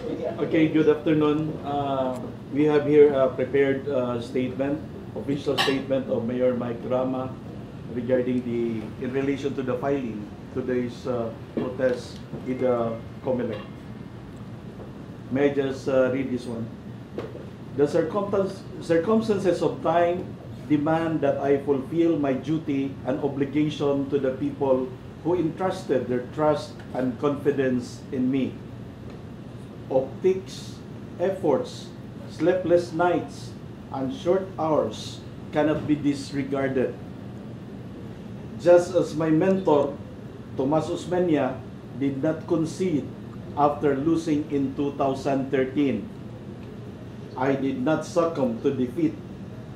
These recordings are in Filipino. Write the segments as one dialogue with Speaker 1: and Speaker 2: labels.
Speaker 1: Okay, good afternoon. We have here a prepared statement, official statement of Mayor Mike Rama regarding in relation to the filing today's protest in the COMELEC. May I just read this one? The circumstances of time demand that I fulfill my duty and obligation to the people who entrusted their trust and confidence in me. Optics, efforts, sleepless nights, and short hours cannot be disregarded. Just as my mentor, Tomas Osmeña, did not concede after losing in 2013, I did not succumb to defeat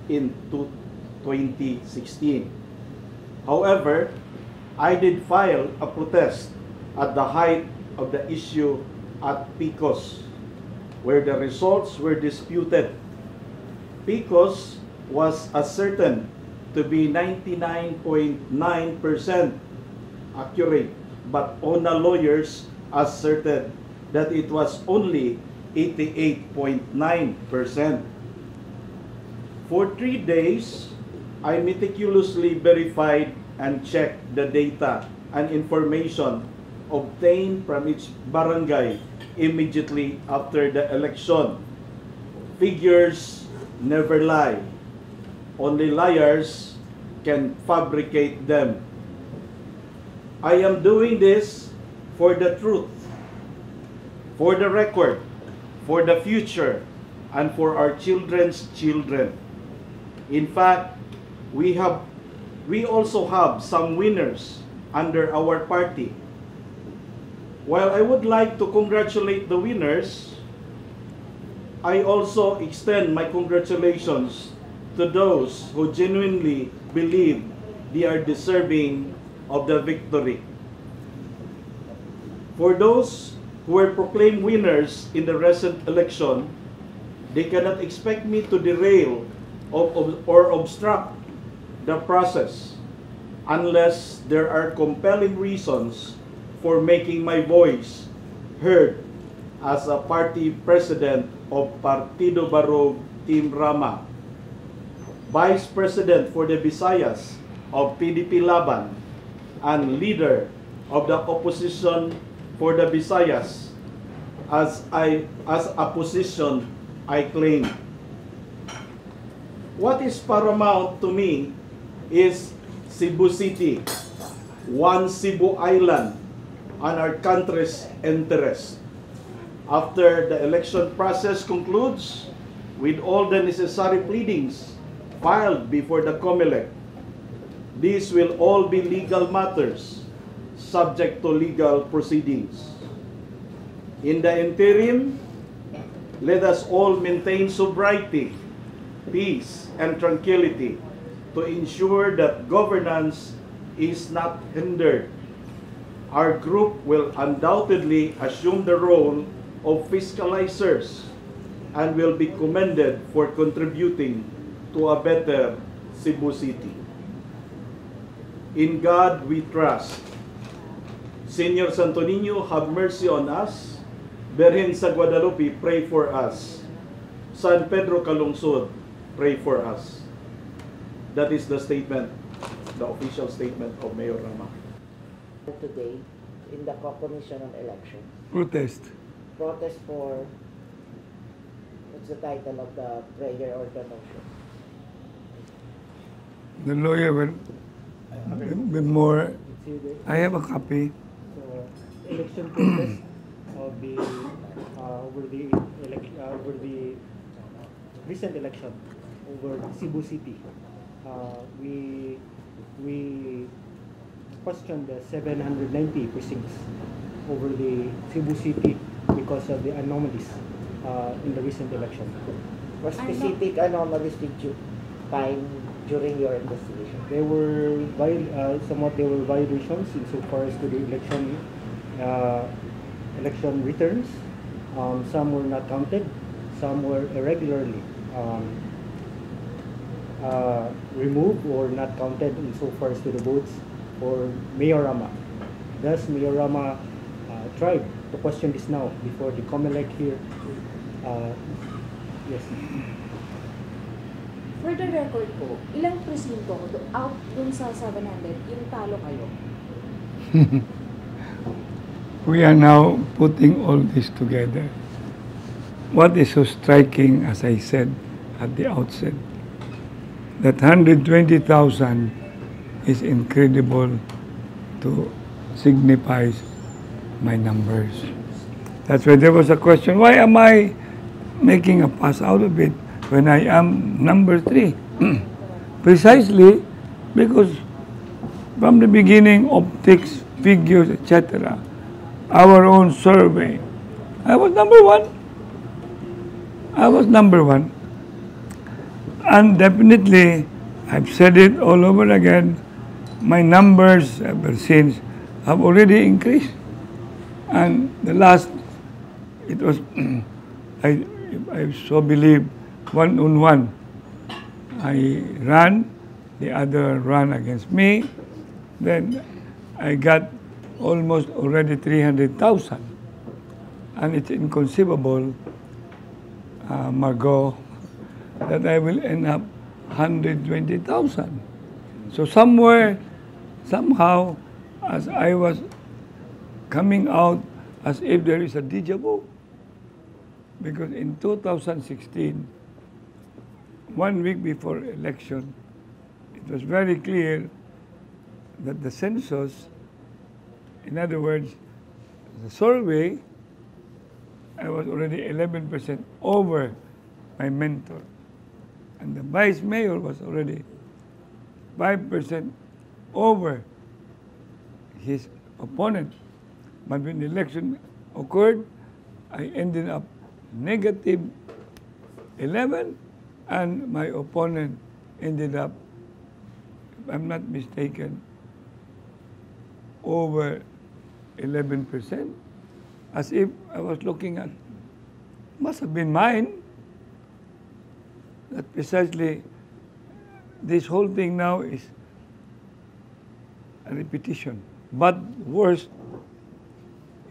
Speaker 1: in 2016. However, I did file a protest at the height of the issue at PICOS, where the results were disputed. PICOS was ascertained to be 99.9% accurate, but ONA lawyers asserted that it was only 88.9%. For 3 days, I meticulously verified and checked the data and information obtained from each barangay immediately after the election. Figures never lie. Only liars can fabricate them. I am doing this for the truth, for the record, for the future, and for our children's children. In fact, we also have some winners under our party. While I would like to congratulate the winners, I also extend my congratulations to those who genuinely believe they are deserving of the victory. For those who were proclaimed winners in the recent election, they cannot expect me to derail or obstruct the process unless there are compelling reasons for making my voice heard as a party president of Partido Barog Team Rama, vice president for the Visayas of PDP Laban, and leader of the opposition for the Visayas as a position I claim. What is paramount to me is Cebu City, one Cebu Island, and our country's interest. After the election process concludes, with all the necessary pleadings filed before the COMELEC, these will all be legal matters, subject to legal proceedings. In the interim, let us all maintain sobriety, peace, and tranquility to ensure that governance is not hindered. Our group will undoubtedly assume the role of fiscalizers and will be commended for contributing to a better Cebu City. In God we trust. Señor Santo Niño, have mercy on us. Virgen sa Guadalupe, pray for us. San Pedro Calungsod, pray for us. That is the statement, the official statement of Mayor Rama.
Speaker 2: Today in the Commission on Election.
Speaker 3: Protest.
Speaker 2: Protest for, what's the title of the prayer or the motion?
Speaker 3: The lawyer will be more. I have a copy.
Speaker 4: So, election protest of the over the recent election over Cebu City. We questioned the 790 precincts over the Cebu City because of the anomalies in the recent election.
Speaker 2: What specific anomalies did you find during your investigation?
Speaker 4: There were somewhat there were violations insofar as to the election returns. Some were not counted, some were irregularly removed or not counted insofar as to the votes for Mayor Rama. Thus, Mayor Rama tried to question this now before the COMELEC here. Yes.
Speaker 5: For the record po, ilang presinto out dun sa 700 yung talo kayo?
Speaker 3: We are now putting all this together. What is so striking, as I said at the outset, that 120,000 is incredible to signify my numbers. That's why there was a question, why am I making a fuss out of it when I am number 3? Precisely because from the beginning, optics, figures, etc., our own survey, I was number 1. I was number 1. And definitely, I've said it all over again, my numbers ever since have already increased. And the last, it was, I so believe, 1-on-1. I ran, the other ran against me, then I got almost already 300,000. And it's inconceivable, Margot, that I will end up 120,000. So somewhere, somehow, as I was coming out as if there is a déjà vu, because in 2016, 1 week before election, it was very clear that the census, in other words, the survey, I was already 11% over my mentor. And the vice mayor was already 5% over his opponent. But when the election occurred, I ended up negative 11, and my opponent ended up, if I'm not mistaken, over 11%, as if I was looking at, must have been mine. That precisely, this whole thing now is a repetition. But worse,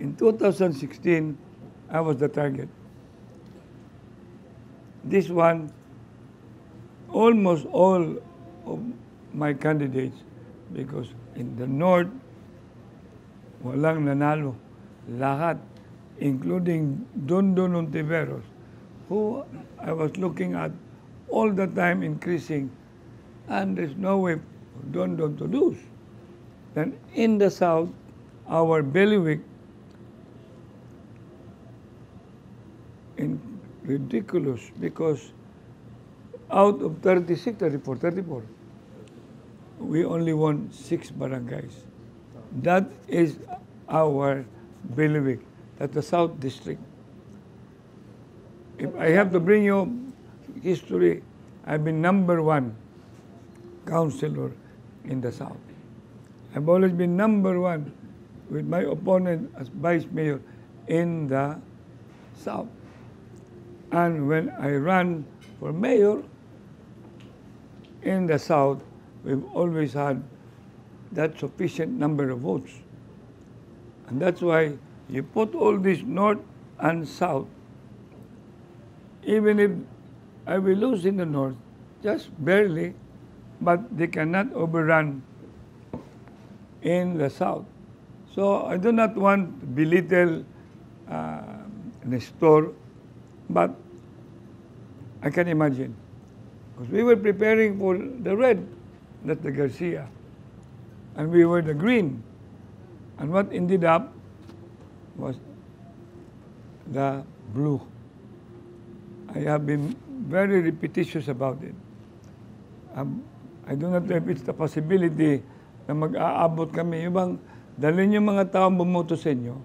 Speaker 3: in 2016, I was the target. This one, almost all of my candidates, because in the North, walang nanalo. Lahat, including Dondon Ontiveros, who I was looking at all the time increasing, and there's no way for Dondon to lose. Then in the South, our bailiwick, ridiculous, because out of 36, 34, we only won 6 barangays. That is our bailiwick. That's the South District. If I have to bring you history, I've been number 1 councillor in the South. I've always been number 1 with my opponent as vice mayor in the South. And when I ran for mayor in the South, we've always had that sufficient number of votes. And that's why you put all this North and South, even if I will lose in the North, just barely, but they cannot overrun in the South. So I do not want to belittle Nestor, but I can imagine. Because we were preparing for the red, that's the Garcia, and we were the green. And what ended up was the blue. I have been very repetitious about it. I do not know if it's the possibility na mag-aabot kami. Yung bang, dalhin yung mga taong bumoto sa inyo,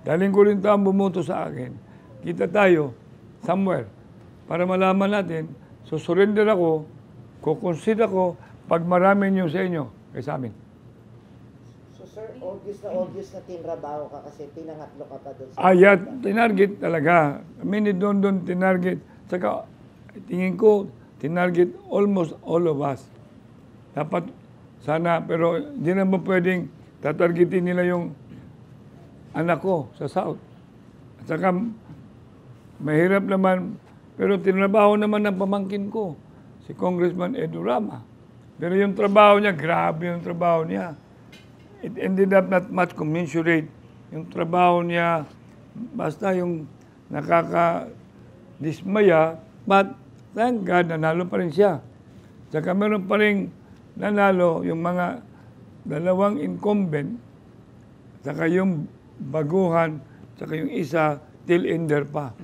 Speaker 3: dalhin ko rin taong bumoto sa akin. Kita tayo somewhere para malaman natin. So surrender ako, kukonsider ako pag marami nyo sa inyo kaysa amin.
Speaker 2: So sir, August na tinrabaho ka kasi pinangatlo ka pa doon sa...
Speaker 3: Yeah, tinarget talaga. Kami ni Don tinarget. Saka, tingin ko, tinarget almost all of us. Dapat, sana, pero di naman pwedeng tatargetin nila yung anak ko sa South. Saka mahirap naman, pero tinrabaho naman ng pamangkin ko, si Congressman Edu Rama. Pero yung trabaho niya, grabe yung trabaho niya. It ended up not much commensurate. Yung trabaho niya, basta yung nakaka-dismaya, but thank God, nanalo pa rin siya. Saka meron pa rin nanalo yung mga dalawang incumbent, saka yung baguhan, saka yung isa, till ender pa.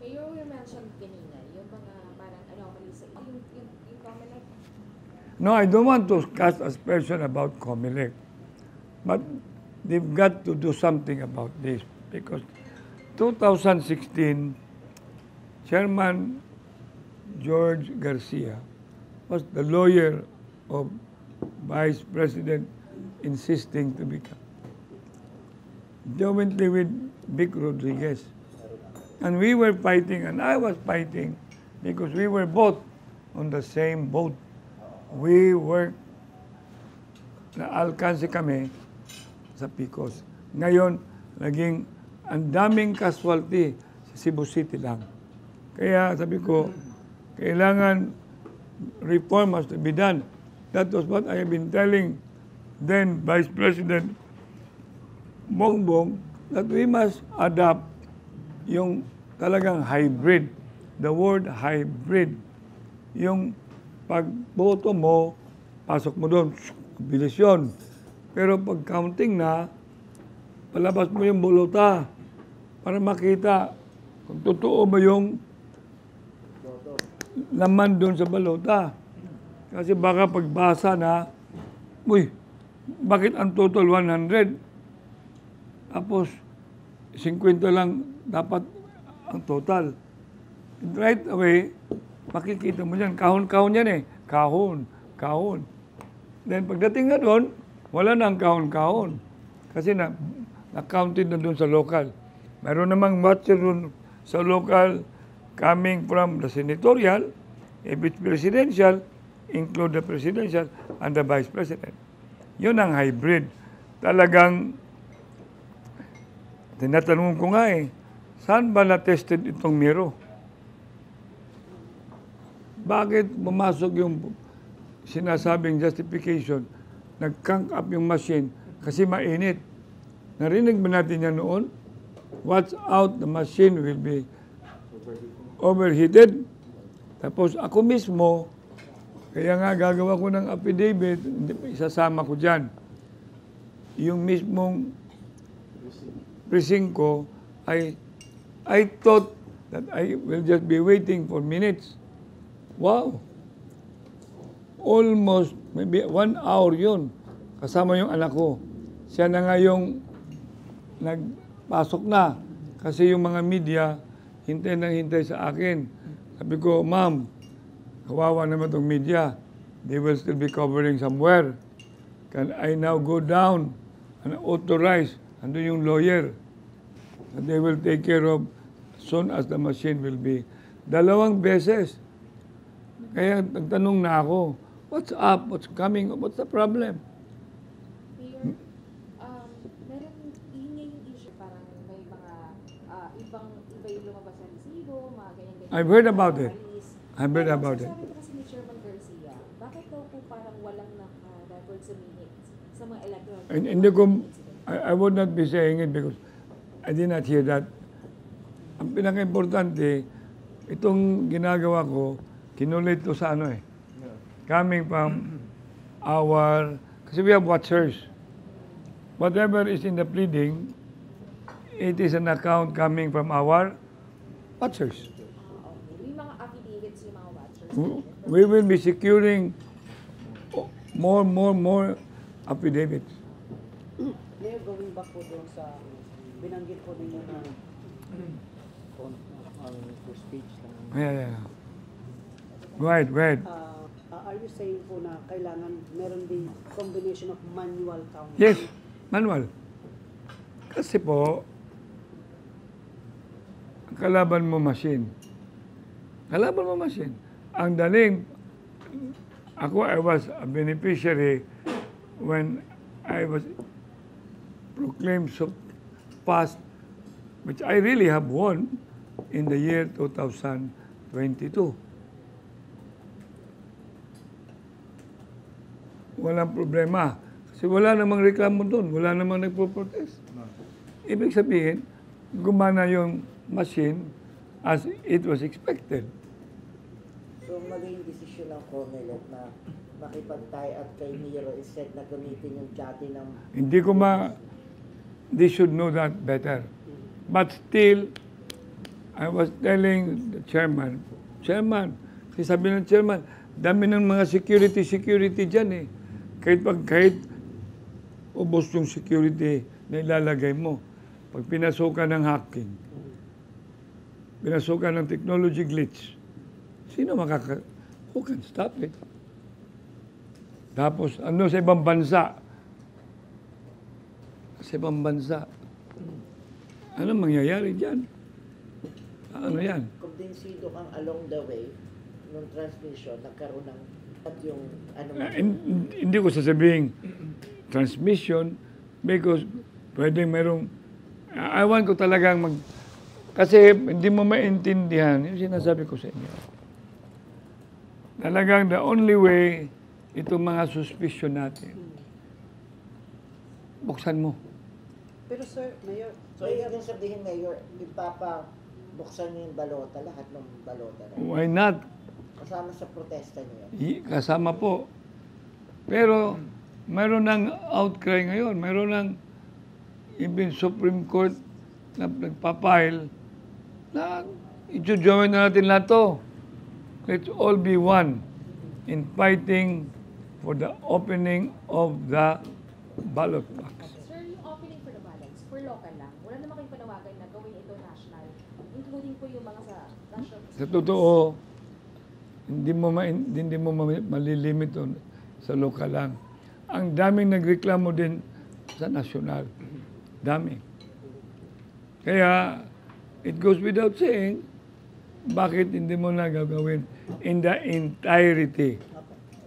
Speaker 5: Mayor, you mentioned kanina, yung mga parang anomalies, yung COMELEC.
Speaker 3: No, I don't want to cast aspersion about COMELEC. But they've got to do something about this because 2016, Chairman George Garcia was the lawyer of Vice President insisting to become. Jointly with Vic Rodriguez. And we were fighting, and I was fighting because we were both on the same boat. We were, naalkansi kami sa Picos. Ngayon, naging ang daming casualty sa Cebu City lang. Kaya sabi ko, kailangan reform has to be done. That was what I have been telling then Vice President Bongbong, that we must adopt yung talagang hybrid. The word hybrid. Yung pagboto mo, pasok mo doon, bilis yun. Pero pag counting na, palabas mo yung bolota para makita kung totoo ba yung laman doon sa balota. Kasi baka pagbasa na, uy, bakit ang total 100? Tapos, 50 lang dapat ang total. Right away, makikita mo dyan. Kahon-kahon yan eh. Kahon. Then pagdating nga doon, wala na ang kahon-kahon. Kasi na-counted na doon sa local. Mayroon namang watcher doon sa local coming from the senatorial, if it's presidential, include the presidential and the vice president. Yun ang hybrid. Talagang tinatanong ko nga saan ba na-tested itong Miro? Bakit pumasok yung sinasabing justification, nag-crank up yung machine kasi mainit? Narinig ba natin yan noon? Watch out, the machine will be overheated. Tapos ako mismo, kaya nga gagawa ko ng affidavit, isasama ko dyan. Yung mismong precinct ko, I thought that I will just be waiting for minutes. Wow! Almost, maybe 1 hour yun. Kasama yung anak ko. Siya na nga yung nagpasok na. Kasi yung mga media, hintay sa akin. Sabi ko, ma'am, kawawa naman itong media. They will still be covering somewhere. Can I now go down and authorize? Andun yung lawyer. And they will take care of as soon as the machine will be. 2 beses. Kaya nagtanong na ako, what's up? What's coming? What's the problem?
Speaker 5: Mayor, meron yung issue, parang may mga iba yung lumabas sa resibo, mga ganyan-ganyan.
Speaker 3: I've heard about it. I've heard about it.
Speaker 5: Sabi ko kasi ni Chairman Garcia, bakit daw po parang walang naka-record sa minutes sa mga electoral?
Speaker 3: Hindi ko, I would not be saying it because I did not hear that. Ang pinaka-importante, itong ginagawa ko, kinulit to sa coming from our, kasi we have watchers. Whatever is in the pleading, it is an account coming from our watchers.
Speaker 5: May mga affidavits yung mga watchers.
Speaker 3: We will be securing more affidavits.
Speaker 2: Mayor, going back po doon sa binanggit po ninyo na
Speaker 4: For speech lang.
Speaker 3: Yeah. Go ahead.
Speaker 2: are you saying po na kailangan meron din combination of manual counting?
Speaker 3: Yes, manual. Kasi po, kalaban mo machine. Ang daling, I was a beneficiary when I was proclaimed so fast which I really have won in the year 2022. Walang problema. Kasi wala namang reklamo doon. Wala namang nagpo-protest. Ibig sabihin, gumana yung machine as it was expected.
Speaker 2: So mali yung desisyon ng COMELEC na makipag-tie up kay Miro instead na gamitin yung chatting ng...
Speaker 3: Hindi ko they should know that better. But still, I was telling the chairman, kasi sabi ng chairman, dami ng mga security dyan eh. Kahit ubos yung security na ilalagay mo, pag pinasukan ng hacking, pinasukan ng technology glitch, sino who can stop it? Tapos, ano sa ibang bansa? Sa ibang bansa, ano mangyayari dyan? Ano yan?
Speaker 2: Kumbinsido kang along the way, nung transmission, nagkaroon ng at yung ano
Speaker 3: Hindi ko sasabihin transmission because pwedeng merong I want ko talagang kasi hindi mo maintindihan yung sinasabi ko sa inyo. Talagang the only way itong mga suspicion natin buksan mo.
Speaker 6: Pero sir, Mayor,
Speaker 2: So, ibig sabihin, Mayor, buksan niyo yung balota, lahat ng balota.
Speaker 3: Why not?
Speaker 2: Kasama sa protesta niyo.
Speaker 3: Kasama po. Pero mayroon ng outcry ngayon. Mayroon ng even Supreme Court na nagpapile na i-join na natin lahat to. Let's all be one in fighting for the opening of the ballot box.
Speaker 5: Sir, yung opening for the ballots, for local lang, wala naman kayong panawagan na gawin ito national, including po yung mga sa national.
Speaker 3: Sa totoo, hindi mo malilimit doon sa lokal lang. Ang daming nagreklamo din sa nasyonal. Dami. Kaya, it goes without saying, bakit hindi mo na gagawin in the entirety?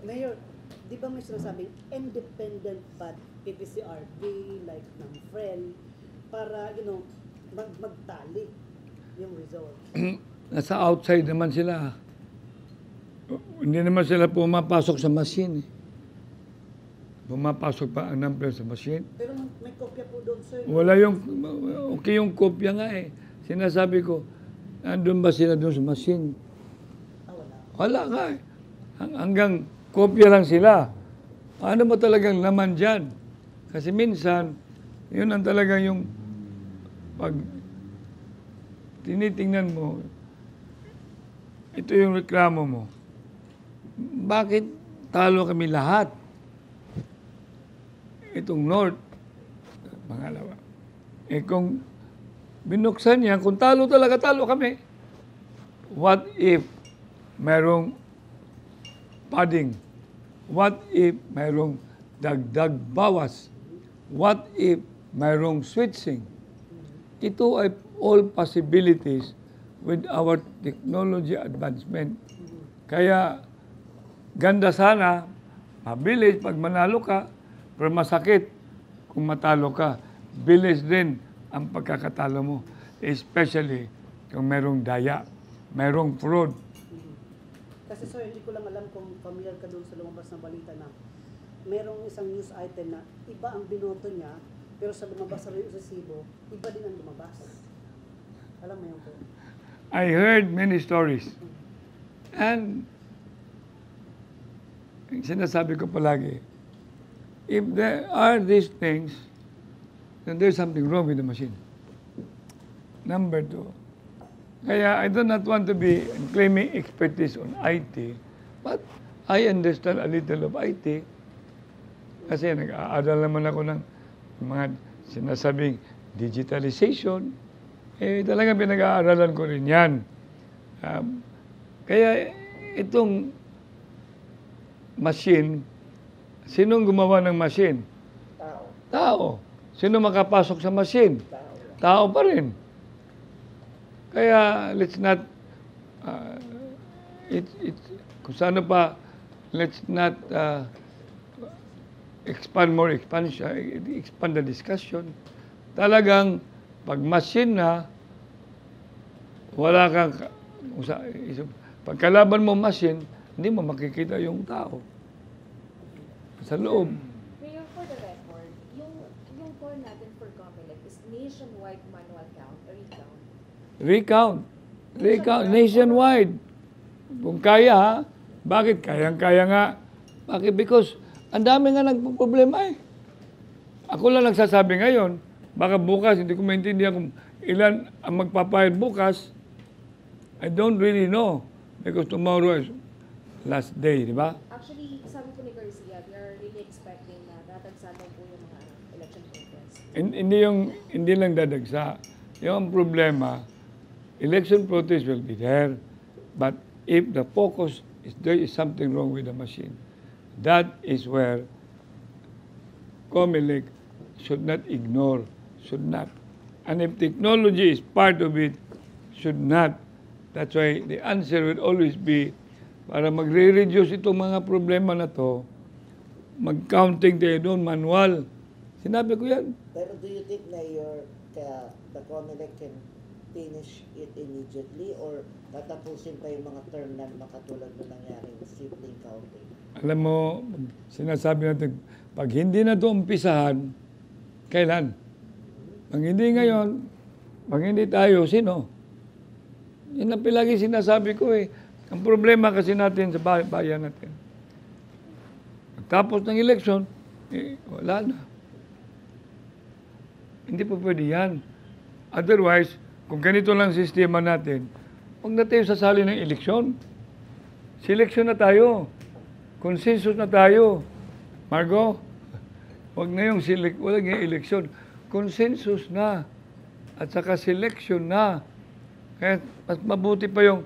Speaker 6: Mayor, di ba may sinasabing independent but PPCRD, like ng friend, para, magtali yung result?
Speaker 3: Nasa outside naman sila. Hindi naman sila pumapasok sa machine. Pumapasok pa ang number sa machine.
Speaker 6: Pero may kopya po doon, sir.
Speaker 3: Wala okay yung kopya nga eh. Sinasabi ko, andun ba sila doon sa machine?
Speaker 6: Wala.
Speaker 3: Wala nga eh. Hanggang kopya lang sila. Ano ba talagang laman dyan? Kasi minsan, yun ang talagang yung pag tinitingnan mo, ito yung reklamo mo. Bakit talo kami lahat? Itong North, pangalawa. Kung binuksan niya, kung talo talaga, talo kami. What if mayroong padding? What if mayroong dagdag bawas? What if mayroong switching? Ito ay all possibilities with our technology advancement. Kaya, ganda sana, mabilis pag manalo ka, pero masakit kung matalo ka. Bilis din ang pagkakatalo mo. Especially kung merong daya, merong fraud.
Speaker 6: Kasi sir, hindi ko lang alam kung familiar ka doon sa lumabas na balita na merong isang news item na iba ang binoto niya, pero sa lumabas sa resibo, iba din ang lumabas. Alam mo yun po?
Speaker 3: I heard many stories. And sinasabi ko palagi, if there are these things, then there's something wrong with the machine. Number two, kaya I do not want to be claiming expertise on IT, but I understand a little of IT kasi nag-aaral naman ako ng mga sinasabing digitalization. Talagang pinag-aaralan ko rin yan. Kaya itong machine, sinong gumawa ng machine? Tao. Sino makapasok sa machine? Tao pa rin. Kaya let's not, kung saan pa, let's not expand the discussion. Talagang pag machine na, wala kang, pagkalaban mo machine, hindi mo makikita yung tao sa loob.
Speaker 5: Mayor, for the record, yung call natin for COMELEC is nationwide manual count or recount?
Speaker 3: Recount nationwide. Kung kaya, ha? Bakit? Kayang-kaya nga. Bakit? Because ang dami nga nagpo-problema eh. Ako lang nagsasabi ngayon, baka bukas, hindi ko maintindihan kung ilan ang magpapayad bukas. I don't really know. Because tomorrow is last day, di ba?
Speaker 5: Actually, sabi po ni Garcia, we are really expecting na datagsagan po yung mga election protest.
Speaker 3: Hindi lang dadagsa. Yung problema, election protest will be there. But if the focus is there is something wrong with the machine, that is where COMELEC should not ignore, should not. And if technology is part of it, should not. That's why the answer will always be, para magre-reduce itong mga problema na to, mag-counting tayo doon, manual. Sinabi ko yan.
Speaker 2: Pero do you think na the COMELEC can finish it immediately or tatapusin pa yung mga term na makatulad na nangyaring sibling counting?
Speaker 3: Alam mo, sinasabi natin, pag hindi na ito umpisahan, kailan? Pag hindi ngayon, pag hindi tayo, sino? Yan ang pilagi sinasabi ko eh. Ang problema kasi natin sa bayan natin. Tapos ng eleksyon, wala na. Hindi pa pwede yan. Otherwise, kung ganito lang sistema natin, huwag na tayo sasali ng eleksyon. Seleksyon na tayo. Consensus na tayo. Margo, huwag na yung eleksyon. Consensus na. At saka selection na. Kaya mas mabuti pa yung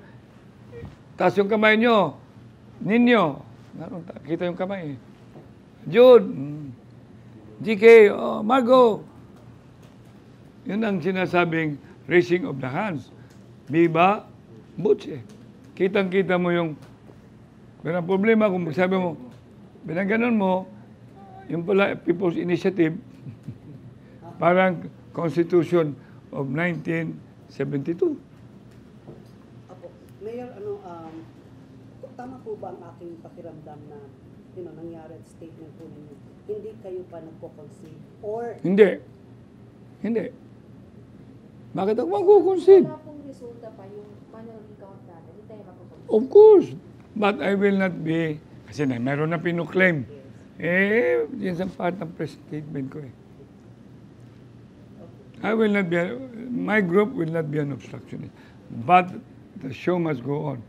Speaker 3: taas yung kamay nyo. Ninyo. Kita yung kamay. Jude. GK. Oh, Margo. Yun ang sinasabing raising of the hands. Biba, butse. Kitang-kita mo yung pero ang problema kung sabi mo, binaganon mo, yung pala People's Initiative, parang Constitution of 1972.
Speaker 6: Apo, Mayor, tama po ba ang aking pakiramdam na nangyari at statement po ninyo, hindi kayo pa nagpo-concede or
Speaker 3: Hindi. Bakit ako mag-concede?
Speaker 5: Wala pong resulta pa yung manual recount natin. Hindi tayo mapapag-
Speaker 3: Of course. But I will not be, kasi meron na pinuklaim. Yun sa part ng press statement ko eh. I will not be, my group will not be an obstructionist. But the show must go on.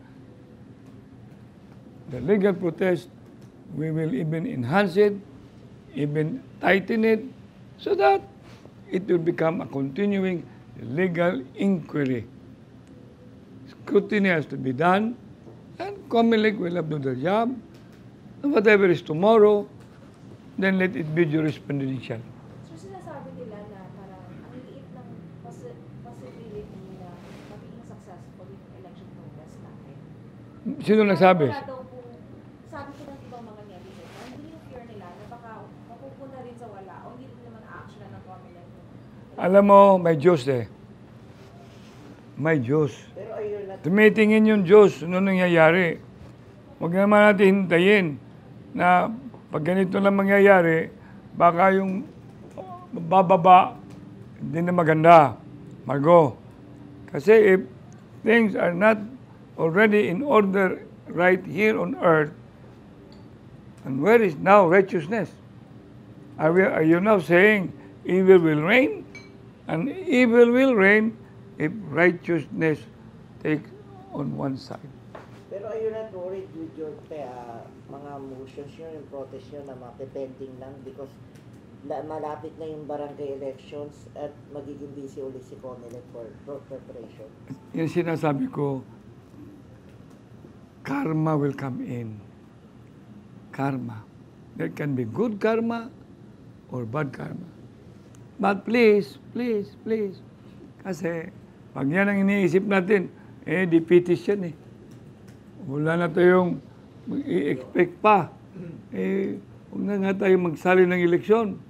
Speaker 3: The legal protest, we will even enhance it, even tighten it, so that it will become a continuing legal inquiry. Scrutiny has to be done, and COMELEC will have to do their job. And whatever is tomorrow, then let it be jurisprudential.
Speaker 5: So sinasabi nila na parang ang liit ng possibility na magiging successful yung election protest natin.
Speaker 3: Sino nagsabi?
Speaker 5: Wala daw po, sabi ko ng ibang mga netizen, na hindi yung fear nila na baka mapupunta rin sa wala o hindi rin naman action ng COMELEC.
Speaker 3: Alam mo, may Diyos eh. May Diyos.
Speaker 2: Pero are you not
Speaker 3: Tumitingin yung Diyos, ano nangyayari. Huwag naman natin hintayin na pag ganito lang mangyayari, baka yung bababa, hindi na maganda. Margo. Kasi if things are not already in order right here on earth, and where is now righteousness? Are you now saying evil will reign? And evil will reign if righteousness takes on one side.
Speaker 2: Pero are you not worried with your mga motions yun, yung protest yun na mapipending lang because malapit na yung barangay elections at magiging busy ulit si COMELEC for preparation?
Speaker 3: Yung sinasabi ko, karma will come in. Karma. There can be good karma or bad karma. But please, kasi pag yan ang iniisip natin, defeatist yan eh. Wala na tayong i-expect pa. Huwag na nga tayo magsali ng eleksyon.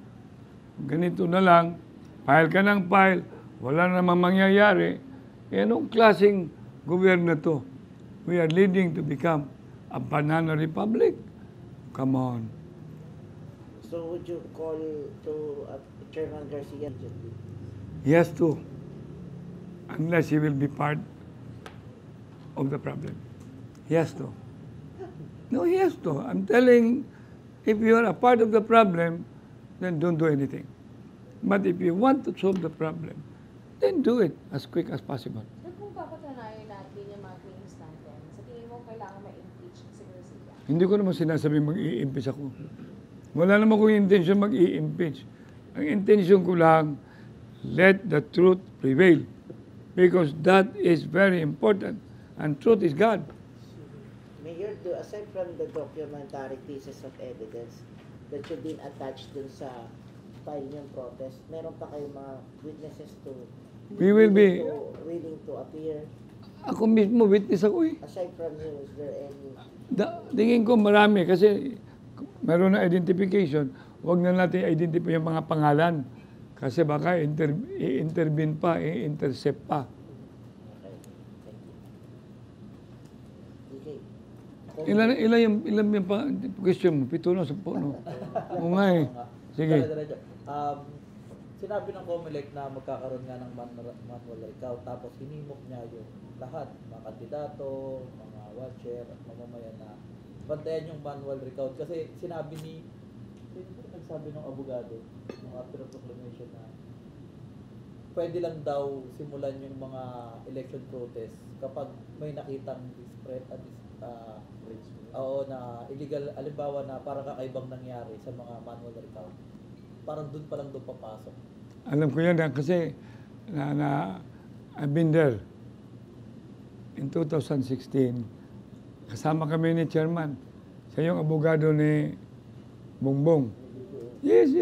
Speaker 3: Ganito na lang, file ka ng file, wala namang mangyayari, anong klaseng gobyerno to? We are leading to become a banana republic. Come on.
Speaker 2: So would you call to Chairman Garcia immediately?
Speaker 3: He has to. Unless he will be part of the problem. He has to. No, he has to. I'm telling, if you are a part of the problem, then don't do anything. But if you want to solve the problem, then do it as quick as possible.
Speaker 5: Pero kung papatunayan natin yung mga claims natin, sa tingin mo kailangan ma-impeach si Garcia?
Speaker 3: Hindi ko naman sinasabi mag-i-impeach ako. Wala naman kong intention mag-i-impeach. Ang intention ko lang, let the truth prevail. Because that is very important. And truth is God.
Speaker 2: Mayor, aside from the documentary pieces of evidence that you've been attached dun sa file niyong protest, meron pa kayong mga witnesses to
Speaker 3: We will be,
Speaker 2: willing to appear?
Speaker 3: ako mismo witness ako eh.
Speaker 2: Aside from you, is there any...
Speaker 3: Tingin ko marami kasi meron na identification. Huwag na natin identify yung mga pangalan. Kasi baka i-intervene pa, i-intercept pa.
Speaker 2: Okay, thank you. Okay.
Speaker 3: Ilan yung question mo? 7 na 10, no? Oo nga eh. Sige.
Speaker 7: Diretso. Sinabi ng COMELEC na magkakaroon nga ng manual recount, tapos hinimok niya yung lahat, mga kandidato, mga watcher, at mamamayan na bantayan yung manual recount. Kasi sinabi sino ba nagsabi ng abogado, ng after proclamation na pwede lang daw simulan yung mga election protest kapag may nakitang na illegal, alimbawa na parang kakaibang nangyari sa mga manual recount. Parang doon pa lang doon papasok.
Speaker 3: Alam ko yan kasi I've been there. In 2016, kasama kami ni Chairman. Siya yung abogado ni Bongbong. Yes.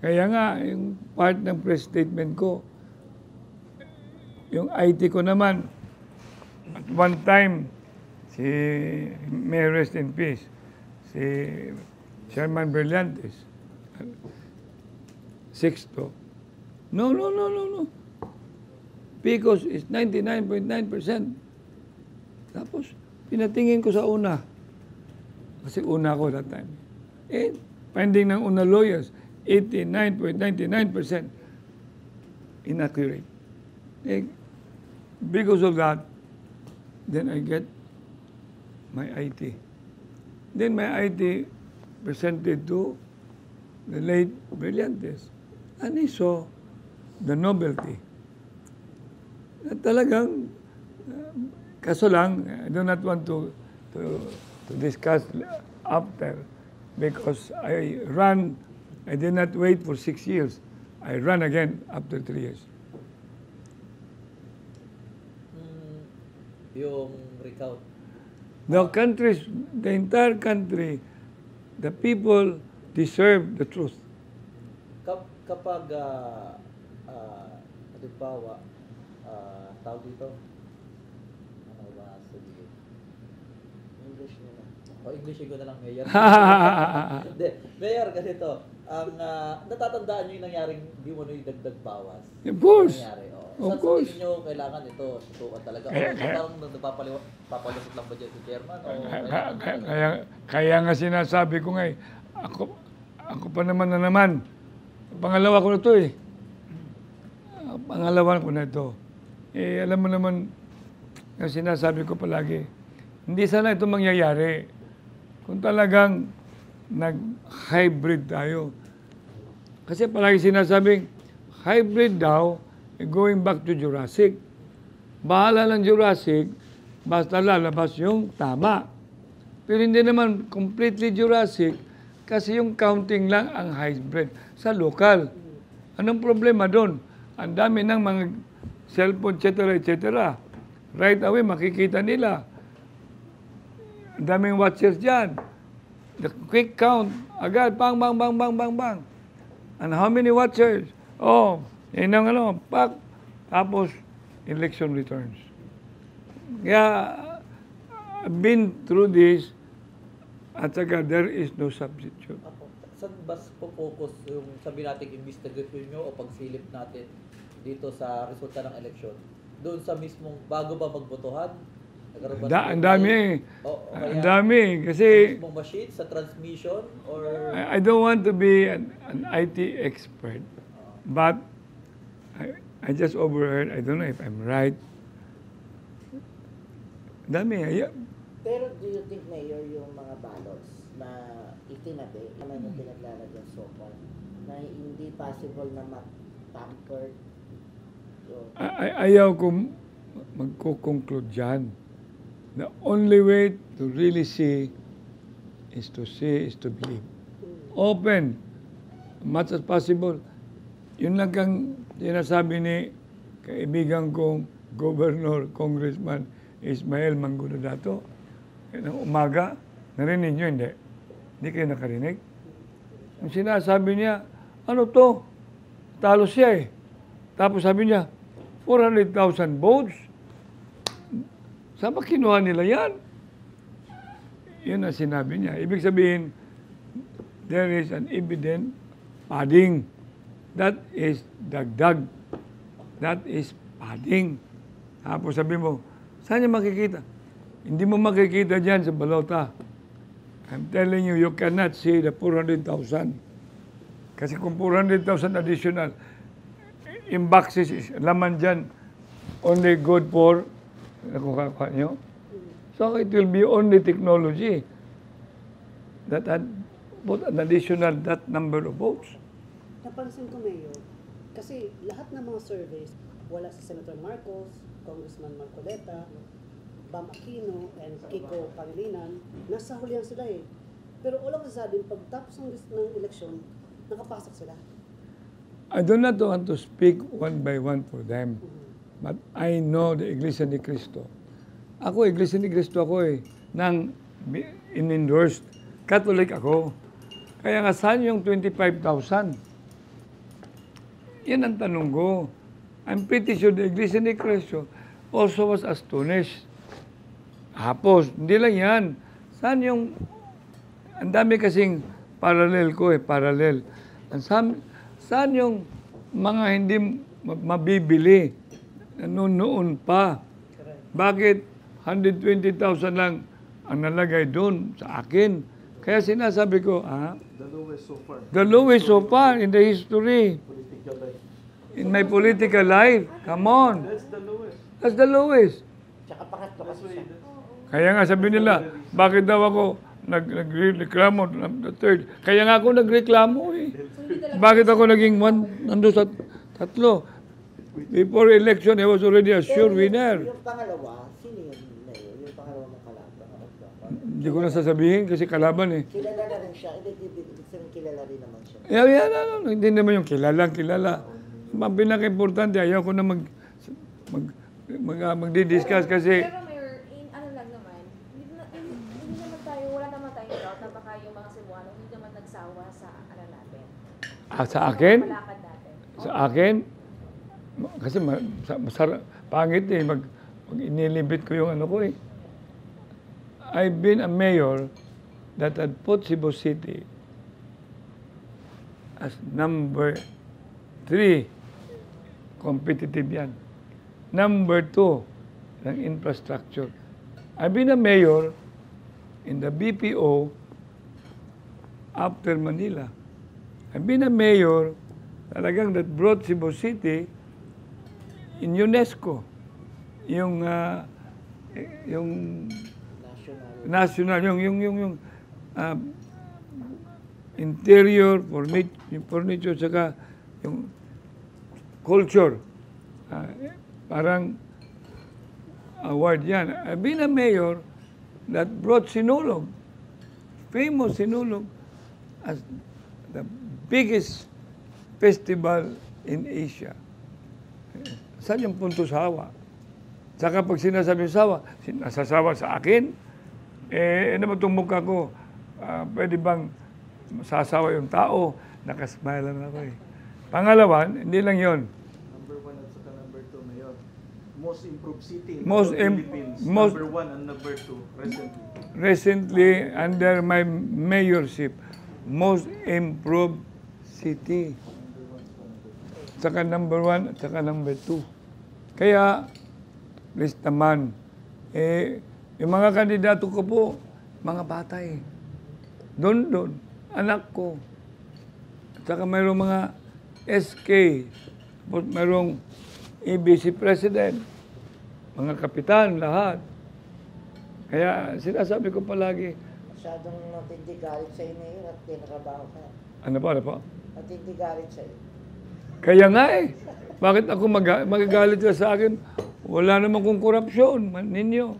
Speaker 3: Kaya nga, yung part ng press statement ko, yung IT ko naman, at one time, si may rest in peace, si Chairman Brillantes, Sixto. No. Because is 99.9%. Tapos, pinatingin ko sa una. Kasi una ko that time. Finding ng una lawyers, 89.99% inaccurate. Because of that, then I get my IT. Then my IT presented to the late Brillantes. And he saw the novelty. Na talagang, kaso lang, I do not want to discuss after because I did not wait for 6 years. I ran again after 3 years.
Speaker 7: Yung recount.
Speaker 3: The entire country, the people deserve the truth.
Speaker 7: Kapag halimbawa tawag dito ano ba sabihin?
Speaker 2: English nila.
Speaker 7: English ko na lang, Mayor. Hindi, Mayor, ganito. Ang natatandaan nyo yung nangyaring di mo na yung dagdag bawas.
Speaker 3: Of course.
Speaker 7: Nangyari,
Speaker 3: Of
Speaker 7: Sa
Speaker 3: course.
Speaker 7: tingin nyo, kailangan ito tutukan talaga. Parang papalusot lang ba dyan si Chairman?
Speaker 3: Kaya nga sinasabi ko nga ako pa naman. Pangalawa ko na ito eh. Pangalawa ko na ito. Alam mo naman, yung sinasabi ko palagi, hindi sana ito mangyayari. Kung talagang nag-hybrid tayo. Kasi palagi sinasabing, hybrid daw, going back to Jurassic. Bahala ng Jurassic, basta lalabas yung tama. Pero hindi naman completely Jurassic, kasi yung counting lang ang hybrid sa local. Anong problema doon? Ang dami ng mga cellphone, etc. Right away, makikita nila. Ang daming watchers dyan. The quick count, agad, bang. And how many watchers? Yun ang pak. Tapos, election returns. Kaya, I've been through this, at saka there is no substitute.
Speaker 7: Saan ba focus yung sabi natin investigation nyo o pagsilip natin dito sa resulta ng eleksyon? doon sa mismong, bago ba magbotohan? Nagkaroon ba ng
Speaker 3: Ang dami
Speaker 7: delay?
Speaker 3: eh.
Speaker 7: O kaya,
Speaker 3: Ang dami kasi
Speaker 7: sa mismong machine, sa transmission, or...
Speaker 3: I don't want to be an IT expert, but I just overheard, I don't know if I'm right. Dami.
Speaker 2: Pero do you think, Mayor, yung mga ballots na itinabi, naman yung pinaglalagyan so far, na hindi possible na ma-tampered? So,
Speaker 3: Ayaw ko magko-conclude dyan. The only way to really see is to believe. Open, much as possible. Yun lang kang sinasabi ni kaibigan kong Governor, Congressman Ismael Manguno Dato. Ng umaga, narinig nyo, hindi? Hindi kayo nakarinig? Ang sinasabi niya, ano to? Talo siya eh. Tapos sabi niya, 400,000 votes. Saan ba kinuha nila yan? Yun ang sinabi niya. Ibig sabihin, there is an evident padding. That is dagdag. That is padding. Tapos sabi mo, saan niya makikita? Hindi mo makikita dyan sa balota. I'm telling you, you cannot see the 400,000. Kasi kung 400,000 additional, in boxes, laman dyan, only good for, nakukakuha nyo? So it will be only technology that had put an additional that number of votes.
Speaker 6: Napansin ko, Mayor, kasi lahat ng mga surveys, wala si Senator Marcos, Congressman Marcoleta, Bam Aquino, and Kiko Pangilinan, nasa hulihan sila eh. Pero all of a sudden, pagtapos ng eleksyon, nakapasok sila.
Speaker 3: I do not want to speak one by one for them, but I know the Iglesia ni Cristo. Ako, Iglesia ni Cristo ako eh, nang in-endorsed. Catholic ako. Kaya nga saan yung 25,000? Yan ang tanong ko. I'm pretty sure the Iglesia ni Cristo also was astonished. Hapos, hindi lang yan. Saan yung, ang dami kasing parallel ko eh, parallel. Saan yung mga hindi mabibili noon pa? Bakit 120,000 lang ang nalagay doon sa akin? Kaya sinasabi ko,
Speaker 1: The lowest so far.
Speaker 3: the lowest so far in the history,
Speaker 1: Political life.
Speaker 3: in my political life. Come on.
Speaker 1: That's the lowest.
Speaker 3: That's the lowest.
Speaker 2: tsaka pangatlo kasi siya.
Speaker 3: Kaya nga sabi nila, bakit daw ako nagreklamo the third? Kaya nga ako nagreklamo eh. Bakit ako naging nando sa tatlo? Before election, I was already a sure winner.
Speaker 2: Yung pangalawa, sino yun, Mayor? Yung pangalawa mong kalaban?
Speaker 3: Hindi ko na sasabihin kasi kalaban eh.
Speaker 2: Kilala na rin siya. Ibig sabihin, kilala rin naman siya.
Speaker 3: Hindi naman yung kilala. Ang pinaka-importante, ayaw ko na magdi-discuss kasi
Speaker 5: Pero Mayor, ano lang naman, hindi naman tayo, wala naman tayong doubt na baka yung mga Cebuano hindi naman nagsawa sa ano natin.
Speaker 3: sa akin,
Speaker 5: Malakad natin.
Speaker 3: sa akin, kasi pangit eh, pag inilibit ko yung ano ko eh. I've been a mayor that had put Cebu City as number 3. Competitive yan. Number 2, ng infrastructure. I've been a mayor in the BPO after Manila. I've been a mayor talagang that brought Cebu City in UNESCO. Yung national, yung interior, furniture, saka yung culture. Parang award yan. I've been a mayor that brought Sinulog, famous Sinulog, as the biggest festival in Asia. Saan yung punto sawa? Saka pag sinasabi sawa, nasasawa sa akin, ano ba itong mukha ko? Pwede bang masasawa yung tao? Nakasmile lang ako eh. Pangalawa, hindi lang yon.
Speaker 1: Number 1 at saka number 2, Mayor. Most improved city in
Speaker 3: Most
Speaker 1: the
Speaker 3: im-
Speaker 1: Philippines.
Speaker 3: most-
Speaker 1: Number 1 and number 2 recently.
Speaker 3: Recently, under my mayorship, most improved city. Saka number 1 at saka number 2. Kaya, please naman. Yung mga kandidato ko po, mga bata eh. Doon, anak ko. At saka mayroong mga SK, mayroong EBC President, mga kapitan, lahat. Kaya sinasabi ko palagi,
Speaker 2: Masyadong matindi galit sa'yo ngayon at tinakabaho ka.
Speaker 3: ano po?
Speaker 2: Matindi galit sa'yo.
Speaker 3: Kaya nga eh. Bakit ako magagalit ka sa akin? Wala naman kong korupsyon, ninyo.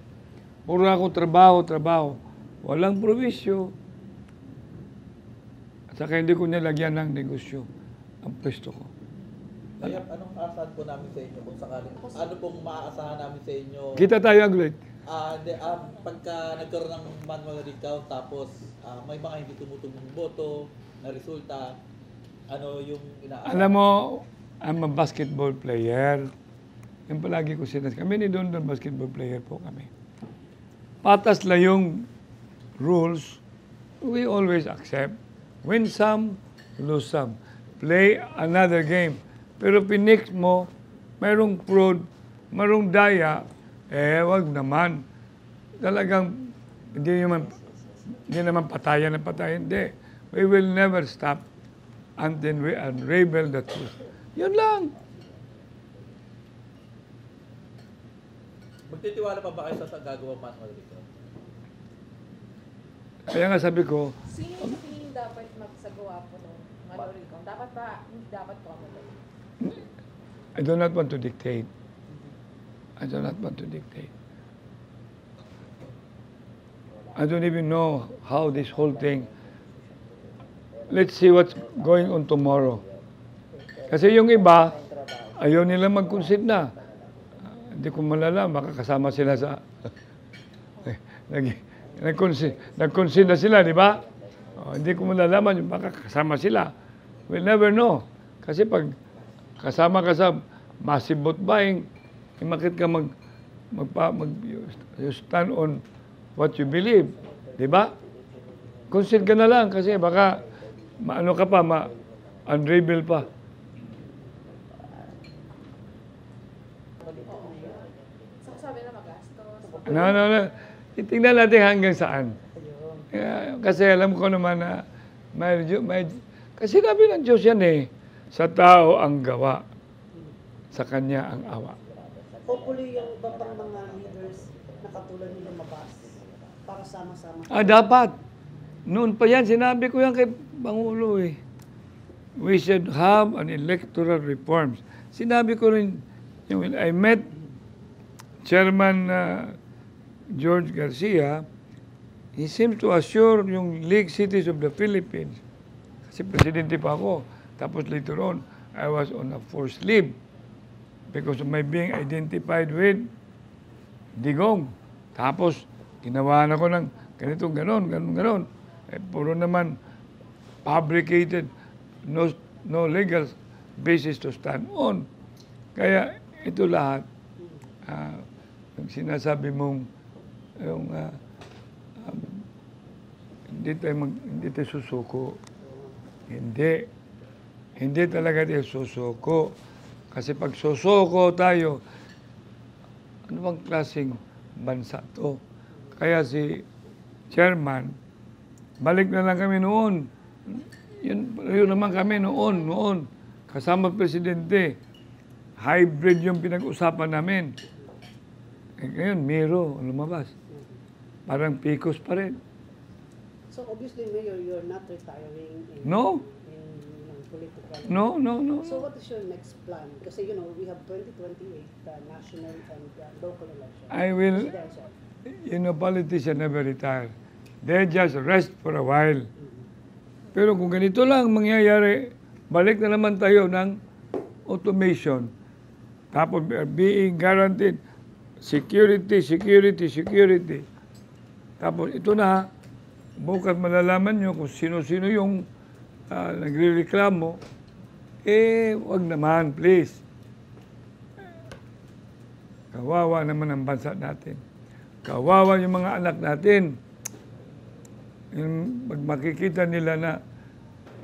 Speaker 3: Puro ako trabaho. Walang provisyo. At saka hindi ko nilagyan ng negosyo ang pwesto ko.
Speaker 7: Kaya anong aasahan po namin sa inyo kung sakaling, ano pong maaasahan namin sa inyo?
Speaker 3: Kita tayo aglit.
Speaker 7: Pagka nagkaroon ng manual recount tapos may mga hindi tumutugong boto na resulta, ano yung inaasahan?
Speaker 3: Alam mo, I'm a basketball player. Yung palagi ko sinasabi. Kami ni Don basketball player po kami. Patas lang yung rules. We always accept. Win some, lose some. Play another game. Pero pinix mo, mayroong fraud, mayroong daya, wag naman. Talagang, hindi naman patayan. Hindi. We will never stop until we unravel the truth. Yun lang.
Speaker 7: Magtitiwala pa ba kayo sa gagawang manual recount?
Speaker 3: Kaya nga sabi ko,
Speaker 5: Sino yung sa tingin dapat magsagawa po ng manual recount? Dapat ba, hindi dapat common?
Speaker 3: I do not want to dictate. I do not want to dictate. I don't even know how this whole thing. Let's see what's going on tomorrow. Kasi yung iba, ayaw nila mag-concede na. Hindi ko malala, makakasama sila sa... Nag-concede na sila, di ba? Hindi ko malalaman yung makakasama sila. We'll never know. Kasi pag kasama ka sa massive vote buying, makit ka you stand on what you believe. Di ba? Concede ka na lang kasi baka maano ka pa, ma-unravel pa.
Speaker 5: So, sabi na magastos.
Speaker 3: No. Tingnan natin hanggang saan. Kasi alam ko naman na kasi sabi ng Diyos yan eh, sa tao ang gawa, sa Kanya ang awa.
Speaker 6: Hopefully, yung iba pang mga leaders na katulad nila mabas para sama-sama.
Speaker 3: Dapat. Noon pa yan, sinabi ko yan kay Pangulo eh. We should have an electoral reforms. Sinabi ko rin, when I met Chairman George Garcia, he seemed to assure yung League Cities of the Philippines, kasi presidente pa ako, tapos later on, I was on a forced leave because of my being identified with Digong. Tapos, ginawa na ko ng ganito, ganon. Puro naman fabricated, no legal basis to stand on. Kaya ito lahat, yung sinasabi mong yung hindi tayo susuko. Hindi talaga tayo susuko. Kasi pag susuko tayo, ano bang klaseng bansa to? Kaya si Chairman, balik na lang kami noon. Yun naman kami noon. Kasama Presidente. Hybrid yung pinag-usapan namin. Ngayon, Miro, lumabas. Parang Picos pa rin.
Speaker 6: So obviously, Mayor, you're not retiring in political.
Speaker 3: No.
Speaker 6: So what is your next plan? Kasi we have 2028 national and local elections.
Speaker 3: I will,
Speaker 6: Presidential.
Speaker 3: politicians never retire. They just rest for a while. Pero kung ganito lang mangyayari, balik na naman tayo ng automation. Tapos being guaranteed security. Tapos ito na, bukas malalaman nyo kung sino-sino yung nagre-reklamo, wag naman, please. Kawawa naman ang bansa natin. Kawawa yung mga anak natin. Yung makikita nila na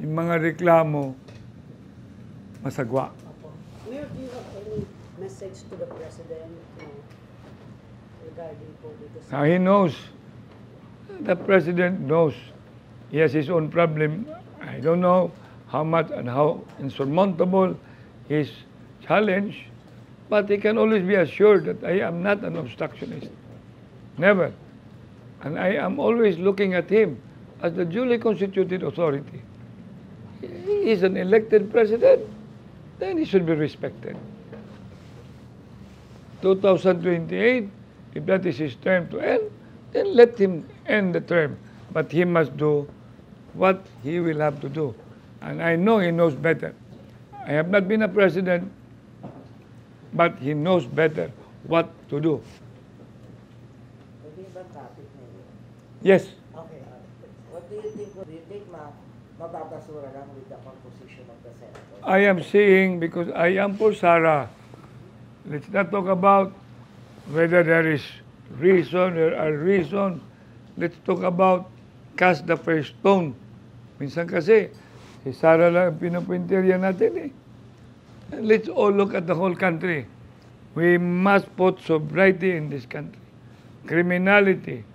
Speaker 3: yung mga reklamo, masagwa.
Speaker 6: Mayor, do you have any message to the President
Speaker 2: regarding po dito
Speaker 3: Now he knows. The president knows. He has his own problem. I don't know how much and how insurmountable his challenge, but he can always be assured that I am not an obstructionist. Never. And I am always looking at him as the duly constituted authority. He is an elected president, then he should be respected. 2028, if that is his term to end, then let him end the term. But he must do what he will have to do. And I know he knows better. I have not been a president, but he knows better what to do.
Speaker 2: Pwede ibang topic na yun?
Speaker 3: Yes,
Speaker 2: Okay. What do you think? Do you think mababasura lang with the composition of the Senate?
Speaker 3: I am saying because I am for Sarah. Let's not talk about whether there is reason or unreason. Let's talk about cast the first stone. Minsan kasi, si Sarah lang ang pinupuntirya natin eh. And let's all look at the whole country. We must put sobriety in this country. Criminality,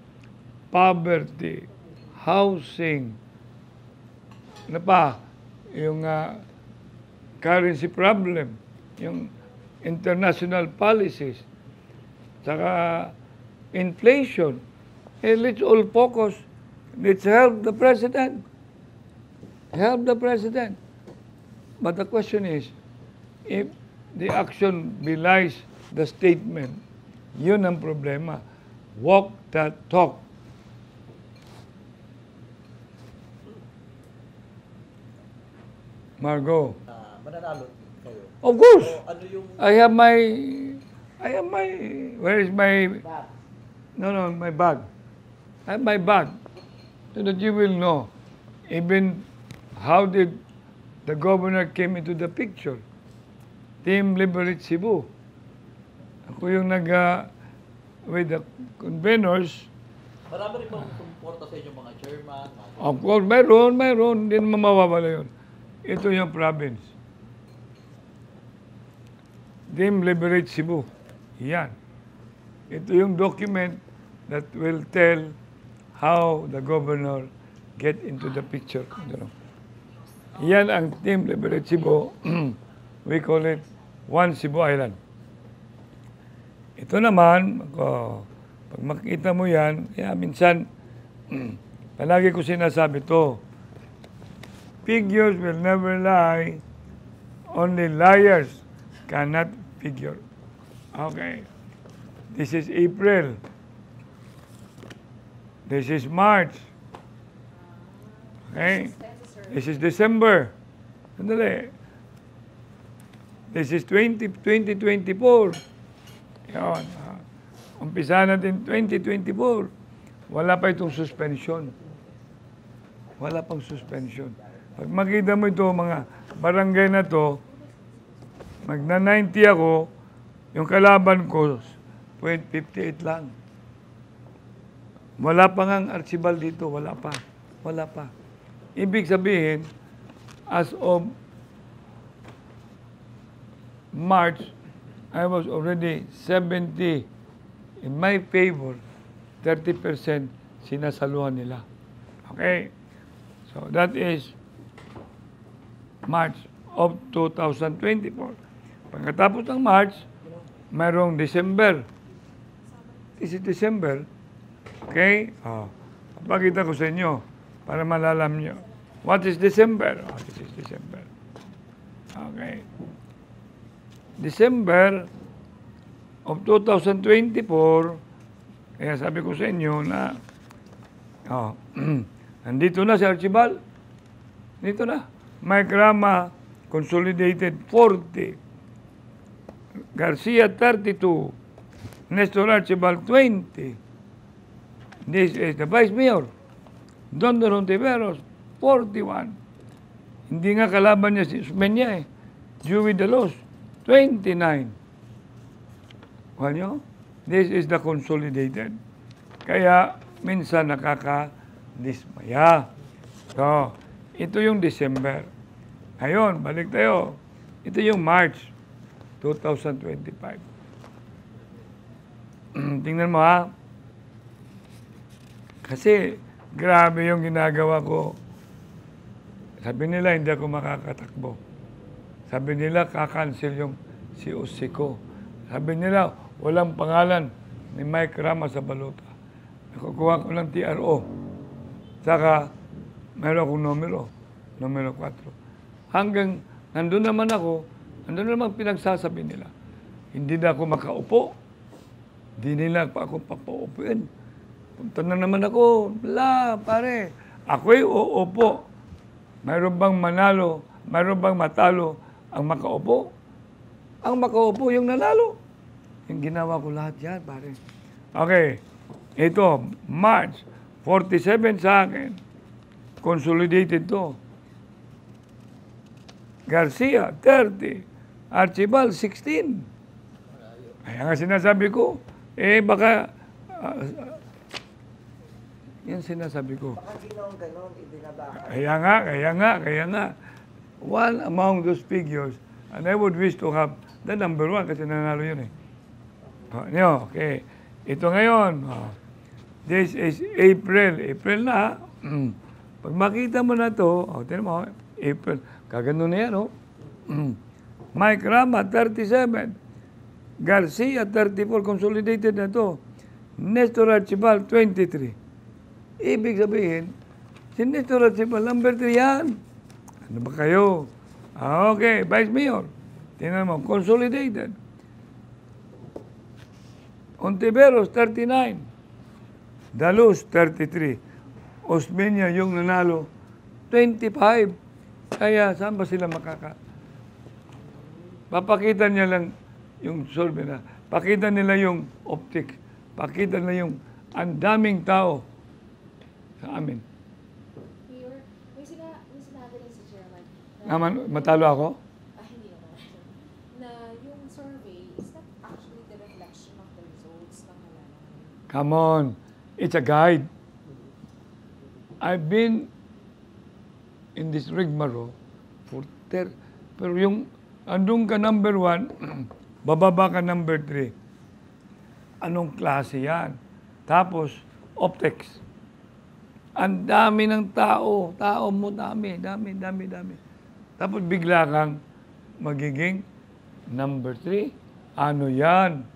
Speaker 3: poverty, housing, ano pa, yung currency problem, yung international policies, saka inflation. Let's all focus. Let's help the president. Help the president. But the question is, if the action belies the statement, yun ang problema. Walk that talk. Margo.
Speaker 7: Mananalo kayo.
Speaker 3: Of course.
Speaker 7: O ano yung
Speaker 3: I have my, where is my,
Speaker 2: Bob,
Speaker 3: no, my bag. I have my bag. So that you will know, even how did the governor came into the picture. Team Liberate Cebu. Ako yung with the conveners.
Speaker 7: marami rin bang sumuporta sa inyo mga chairman?
Speaker 3: Of course, mayroon. Hindi naman mawawala yun. Ito yung province. Team Liberate Cebu. Yan. Ito yung document that will tell how the governor get into the picture. You know. Yan ang Team Liberate Cebu. We call it One Cebu Island. Ito naman, pag makita mo yan, minsan, palagi ko sinasabi to, figures will never lie, only liars cannot figure. Okay. This is April. This is March. Okay. This is December. Sandali. This is 2024. Yan. Umpisa natin 2024. Wala pa itong suspension. Wala pang suspension. Pag makita mo ito, mga barangay na to, magna-90 ako, yung kalaban ko, 0.58 lang. Wala pa ngang archibal dito. Wala pa. Wala pa. Ibig sabihin, as of March, I was already 70 in my favor, 30% sinasaluhan nila. Okay? So that is March of 2024. Pagkatapos ng March, mayroong December. This is December. Okay? Papakita ko sa inyo para malalam nyo. What is December? This is December. Okay. December of 2024, kaya sabi ko sa inyo na nandito na si Archibald. Dito na. Mike Rama, consolidated 40. Garcia, 32. Nestor Archibald, 20. This is the Vice Mayor. Don Rontiveros, 41. Hindi nga kalaban niya si Usmeña eh. Joey Dalos, 29. Well, this is the consolidated. Kaya minsan nakaka-dismaya. So, ito yung December. Ngayon, balik tayo. Ito yung March 2025. tingnan mo ha. Kasi, grabe yung ginagawa ko. Sabi nila, hindi ako makakatakbo. Sabi nila, kakancel yung COC ko. Sabi nila, walang pangalan ni Mike Rama sa balota. Nakukuha ko ng TRO. Saka, meron akong numero 4. Hanggang, nandun naman naman pinagsasabi nila. Hindi na ako makaupo. Hindi nila pa ako papaupuin. Punta na naman ako. Wala, pare. Ako'y uupo. Mayroon bang manalo? Mayroon bang matalo ang makaupo? Ang makaupo yung nanalo. Yung ginawa ko lahat yan, pare. Okay. Ito, March 47 sa akin. Consolidated to. Garcia, 30. Archibald, 16. Kaya nga sinasabi ko, baka, yan sinasabi ko.
Speaker 2: Baka ginawang ganon, ibinabaka.
Speaker 3: Kaya nga. One among those figures, and I would wish to have the number 1 kasi nanalo yun eh. Okay. Ito ngayon, this is April. April na. Pag makita mo na to, tinan mo, April. Kagano na yan, Mike Rama, 37. Garcia, 34. Consolidated na to. Nestor Archibald, 23. Ibig sabihin, si Nestor Archibald, number 3 yan. Ano ba kayo? Okay, Vice Mayor. Tingnan mo, consolidated. Ontiveros, 39. Dalus, 33. Osmeña, yung nanalo, 25. Kaya, saan ba sila Papakita niya lang yung survey na. Pakita nila yung optics. Pakita nila yung ang daming tao sa amin.
Speaker 5: Mayor, may sinabi rin si Chairman.
Speaker 3: Naman, matalo ako?
Speaker 5: Hindi naman. Na yung survey is not actually the reflection of the results ng halaman.
Speaker 3: Come on. It's a guide. I've been in this rigmarole pero yung andun ka number 1, bababa ka number 3. Anong klase yan? Tapos, optics. Ang dami ng tao. Tao mo, dami. Tapos bigla kang magiging number 3. Ano yan?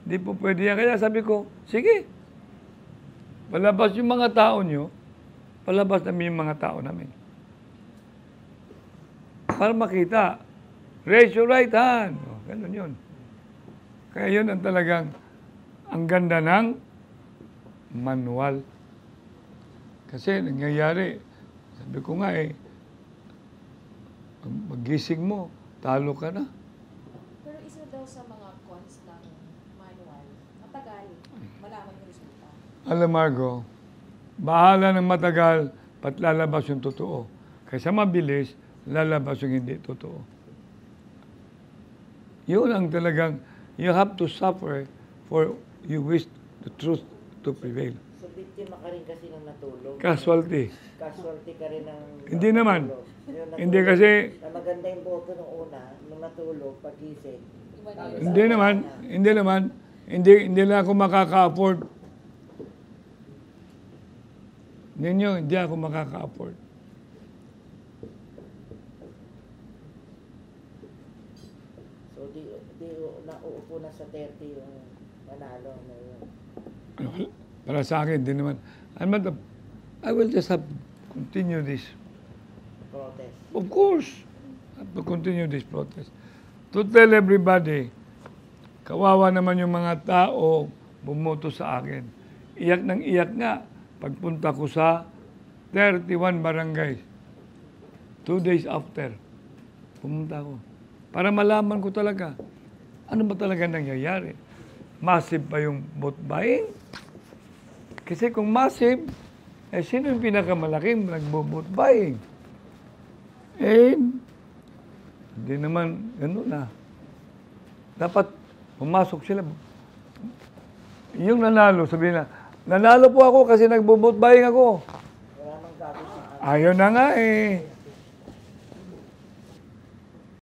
Speaker 3: Hindi po pwede yan. Kaya sabi ko, sige. Palabas yung mga tao nyo, palabas namin yung mga tao namin. Para makita. Raise your right hand. Ganun yun. Kaya yun ang talagang ang ganda ng manual. Kasi nangyayari, sabi ko nga magising mo, talo ka na.
Speaker 5: Pero isa daw sa mga cons ng manual, matagal, malaman yung resulta.
Speaker 3: Alam Margo, bahala ng matagal, pat lalabas yung totoo. Kaysa mabilis, lalabas yung hindi totoo. Yun ang talagang, you have to suffer for you wish the truth to prevail.
Speaker 2: So, biktima ka rin kasi ng natulog.
Speaker 3: Casualty.
Speaker 2: Casualty ka rin ng
Speaker 3: Hindi naman.
Speaker 2: Yung natulog,
Speaker 3: Hindi kasi,
Speaker 2: na maganda yung boto nung una, nung natulog, pagising.
Speaker 5: Iba na yun.
Speaker 3: hindi na ako makaka-afford. Hindi ako makaka-afford.
Speaker 2: So, di nauupo na sa 30 yung manalo na yun.
Speaker 3: Para sa akin, hindi naman. I will just have continue this.
Speaker 2: Protest.
Speaker 3: Of course, I have to continue this protest. To tell everybody, kawawa naman yung mga tao bumoto sa akin. Iyak ng iyak nga pagpunta ko sa 31 barangays. 2 days after, pumunta ko. Para malaman ko talaga, ano ba talaga nangyayari? Massive pa yung vote buying? Kasi kung massive, sino yung pinakamalaking nagbo-vote buying? Hindi naman gano'n na. Dapat pumasok sila. Yung nanalo, sabihin na, nanalo po ako kasi nagbo-vote buying ako.
Speaker 2: Wala nang gagawin sa
Speaker 3: Ayaw na nga eh.